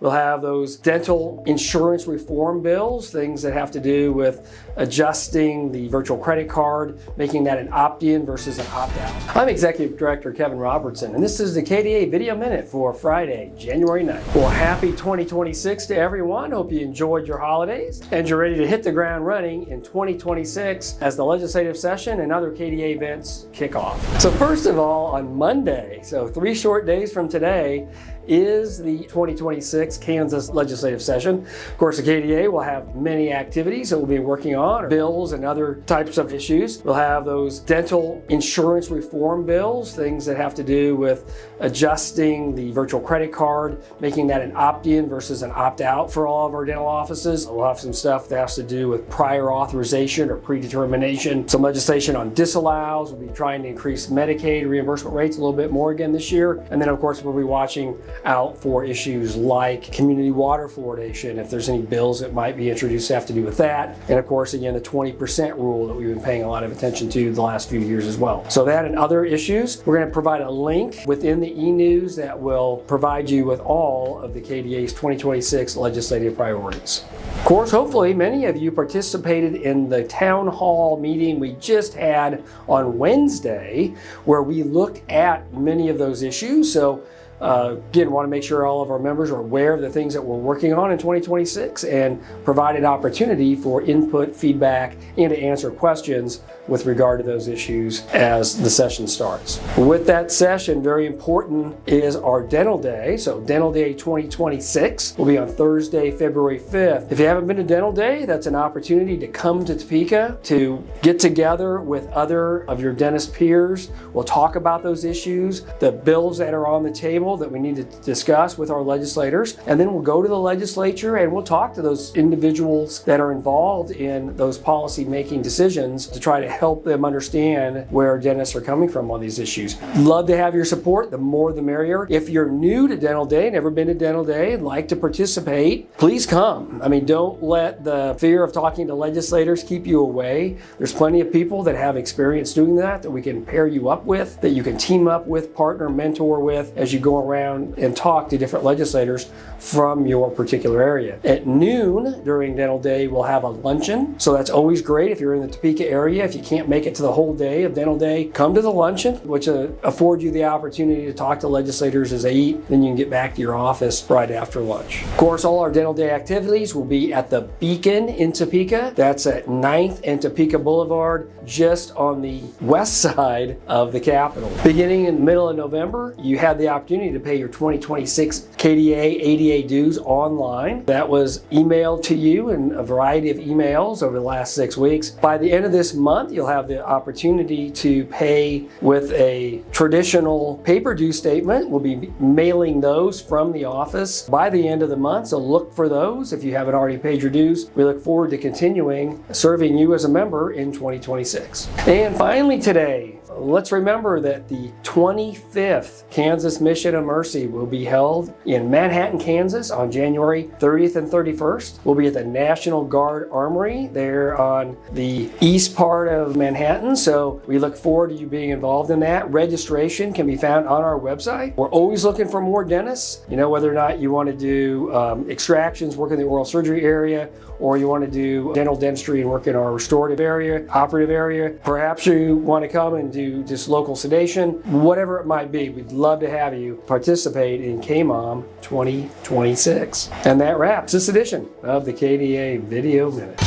We'll have those dental insurance reform bills, things that have to do with adjusting the virtual credit card, making that an opt-in versus an opt-out. I'm Executive Director Kevin Robertson, and this is the KDA Video Minute for Friday, January 9th. Well, happy 2026 to everyone. Hope you enjoyed your holidays and you're ready to hit the ground running in 2026 as the legislative session and other KDA events kick off. So first of all, on Monday, so 3 short days from today, is the 2026 Kansas legislative session. Of course, the KDA will have many activities that we'll be working on, bills and other types of issues. We'll have those dental insurance reform bills, things that have to do with adjusting the virtual credit card, making that an opt-in versus an opt-out for all of our dental offices. We'll have some stuff that has to do with prior authorization or predetermination, some legislation on disallows. We'll be trying to increase Medicaid reimbursement rates a little bit more again this year. And then, of course, we'll be watching out for issues like community water fluoridation, if there's any bills that might be introduced that have to do with that. And of course, again, the 20% rule that we've been paying a lot of attention to the last few years as well. So that and other issues, we're going to provide a link within the e-news that will provide you with all of the KDA's 2026 legislative priorities. Of course, hopefully many of you participated in the town hall meeting we just had on Wednesday, where we looked at many of those issues. So again, want to make sure all of our members are aware of the things that we're working on in 2026 and provide an opportunity for input, feedback, and to answer questions with regard to those issues as the session starts. With that session, very important is our Dental Day. So Dental Day 2026 will be on Thursday, February 5th. If you haven't been to Dental Day, that's an opportunity to come to Topeka to get together with other of your dentist peers. We'll talk about those issues, the bills that are on the table that we need to discuss with our legislators, and then we'll go to the legislature and we'll talk to those individuals that are involved in those policy making decisions to try to help them understand where dentists are coming from on these issues. Love to have your support. The more the merrier. If you're new to Dental Day, never been to Dental Day, and like to participate, please come. I mean, don't let the fear of talking to legislators keep you away. There's plenty of people that have experience doing that we can pair you up with, that you can team up with, partner, mentor with as you go around and talk to different legislators from your particular area. At noon during Dental Day, we'll have a luncheon. So that's always great if you're in the Topeka area. If you can't make it to the whole day of Dental Day, come to the luncheon, which affords you the opportunity to talk to legislators as they eat. Then you can get back to your office right after lunch. Of course, all our Dental Day activities will be at the Beacon in Topeka. That's at 9th and Topeka Boulevard, just on the west side of the Capitol. Beginning in the middle of November, you had the opportunity to pay your 2026 KDA ADA dues online. That was emailed to you in a variety of emails over the last 6 weeks. By the end of this month, you'll have the opportunity to pay with a traditional paper due statement. We'll be mailing those from the office by the end of the month, so look for those if you haven't already paid your dues. We look forward to continuing serving you as a member in 2026. And finally today, let's remember that the 25th Kansas Mission of Mercy will be held in Manhattan, Kansas on January 30th and 31st. We'll be at the National Guard Armory there on the east part of Manhattan. So we look forward to you being involved in that. Registration can be found on our website. We're always looking for more dentists. You know, whether or not you want to do extractions, work in the oral surgery area, or you want to do dental dentistry and work in our restorative area, operative area. Perhaps you want to come and do just local sedation, whatever it might be. We'd love to have you participate in KMOM 2026. And that wraps this edition of the KDA Video Minute.